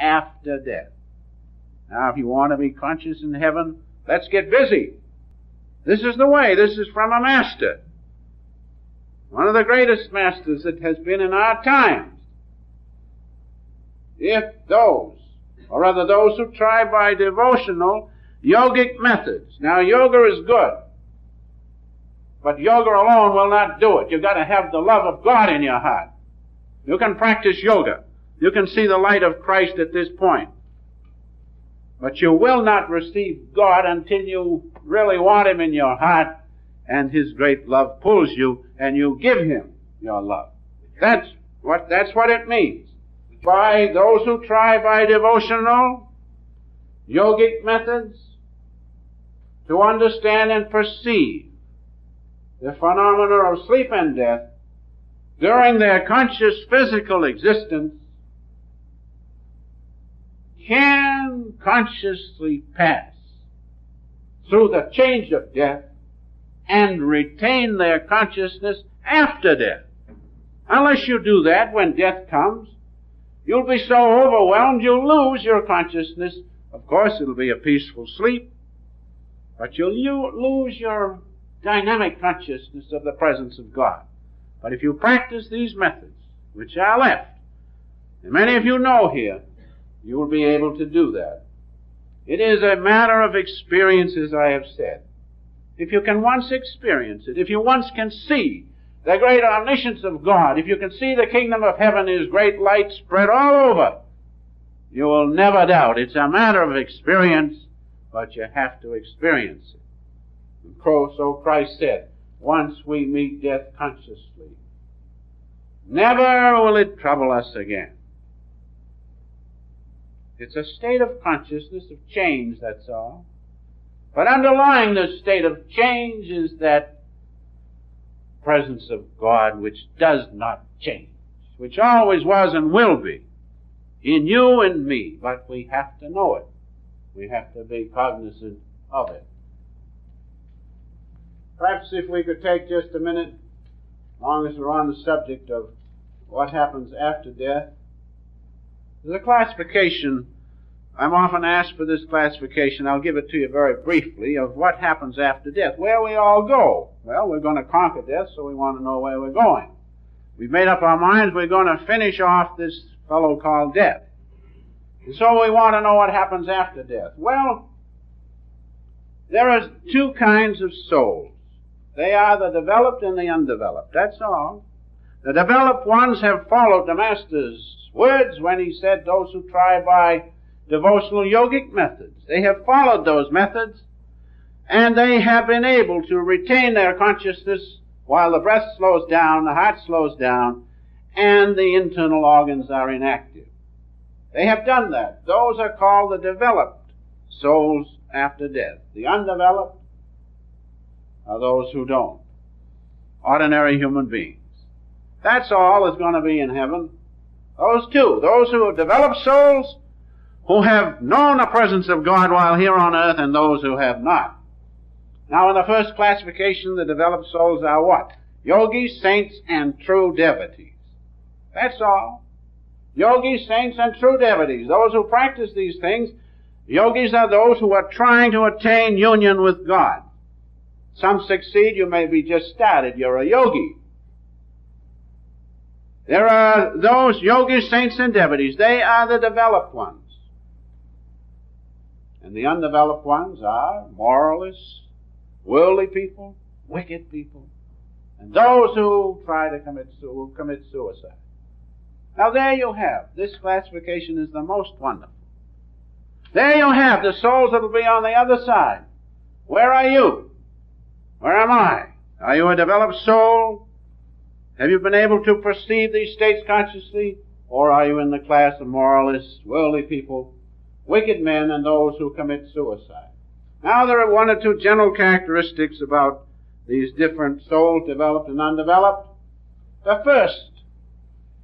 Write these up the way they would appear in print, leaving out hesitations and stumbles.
after death. Now, if you want to be conscious in heaven, let's get busy. This is the way. This is from a master. One of the greatest masters that has been in our times. If those, or rather those who try by devotional yogic methods. Now, yoga is good, but yoga alone will not do it. You've got to have the love of God in your heart. You can practice yoga. You can see the light of Christ at this point. But you will not receive God until you really want Him in your heart, and His great love pulls you, and you give Him your love. That's what it means. By those who try by devotional, yogic methods to understand and perceive the phenomena of sleep and death during their conscious physical existence, can consciously pass through the change of death and retain their consciousness after death. Unless you do that when death comes, you'll be so overwhelmed you'll lose your consciousness. Of course, it'll be a peaceful sleep, but you'll lose your dynamic consciousness of the presence of God. But if you practice these methods, which are left, and many of you know here, you will be able to do that. It is a matter of experience, as I have said. If you can once experience it, if you once can see the great omniscience of God, if you can see the kingdom of heaven, His great light spread all over, you will never doubt. It's a matter of experience, but you have to experience it. And so Christ said, once we meet death consciously, never will it trouble us again. It's a state of consciousness, of change, that's all. But underlying this state of change is that presence of God which does not change, which always was and will be in you and me, but we have to know it. We have to be cognizant of it. Perhaps if we could take just a minute, as long as we're on the subject of what happens after death. There's a classification. I'm often asked for this classification. I'll give it to you very briefly, of what happens after death. Where we all go. Well, we're going to conquer death, so we want to know where we're going. We've made up our minds we're going to finish off this fellow called death. And so we want to know what happens after death. Well, there are two kinds of souls. They are the developed and the undeveloped. That's all. The developed ones have followed the Master's words when He said those who try by devotional yogic methods. They have followed those methods, and they have been able to retain their consciousness while the breath slows down, the heart slows down, and the internal organs are inactive. They have done that. Those are called the developed souls after death. The undeveloped are those who don't. Ordinary human beings. That's all is going to be in heaven. Those two. Those who have developed souls, who have known the presence of God while here on earth, and those who have not. Now, in the first classification, the developed souls are what? Yogis, saints, and true devotees. That's all. Yogis, saints, and true devotees. Those who practice these things. Yogis are those who are trying to attain union with God. Some succeed. You may be just started. You're a yogi. There are those yogis, saints, and devotees. They are the developed ones. And the undeveloped ones are moralists, worldly people, wicked people, and those who try to commit suicide. Now there you have. This classification is the most wonderful. There you have the souls that will be on the other side. Where are you? Where am I? Are you a developed soul? Have you been able to perceive these states consciously? Or are you in the class of moralists, worldly people, wicked men, and those who commit suicide? Now there are one or two general characteristics about these different souls, developed and undeveloped. The first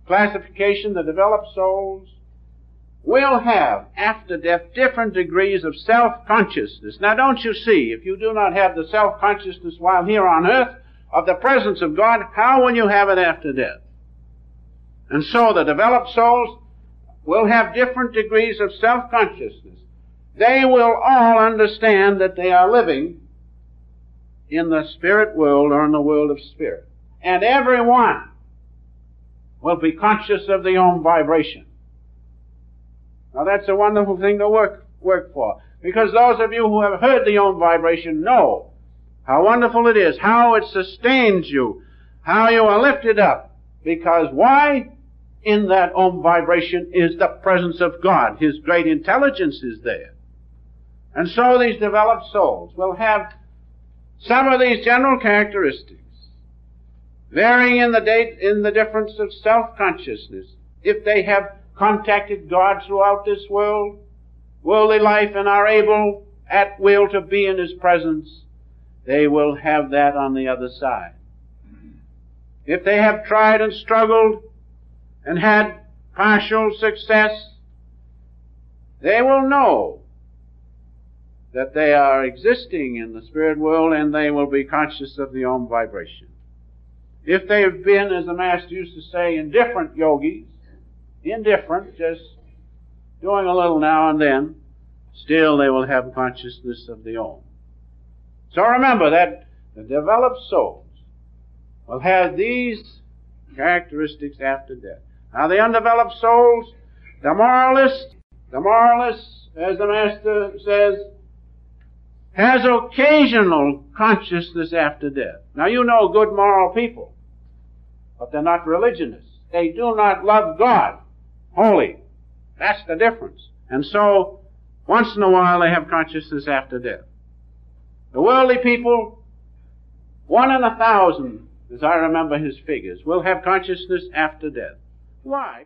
classification, the developed souls, will have, after death, different degrees of self-consciousness. Now don't you see, if you do not have the self-consciousness while here on earth of the presence of God, how will you have it after death? And so the developed souls will have different degrees of self-consciousness. They will all understand that they are living in the spirit world or in the world of spirit. And everyone will be conscious of the Om vibration. Now that's a wonderful thing to work for. Because those of you who have heard the Om vibration know how wonderful it is, how it sustains you, how you are lifted up. Because why? In that Om vibration is the presence of God. His great intelligence is there. And so these developed souls will have some of these general characteristics, varying in the difference of self-consciousness. If they have contacted God throughout this worldly life, and are able at will to be in His presence, they will have that on the other side. If they have tried and struggled and had partial success, they will know that they are existing in the spirit world, and they will be conscious of the Om vibration. If they have been, as the Master used to say, indifferent yogis, indifferent, just doing a little now and then, still they will have consciousness of the Om. So remember that the developed souls will have these characteristics after death. Now the undeveloped souls, the moralist, as the Master says, has occasional consciousness after death. Now you know good moral people, but they're not religionists. They do not love God wholly. That's the difference. And so, once in a while they have consciousness after death. The worldly people, 1 in 1,000, as I remember his figures, will have consciousness after death. Why?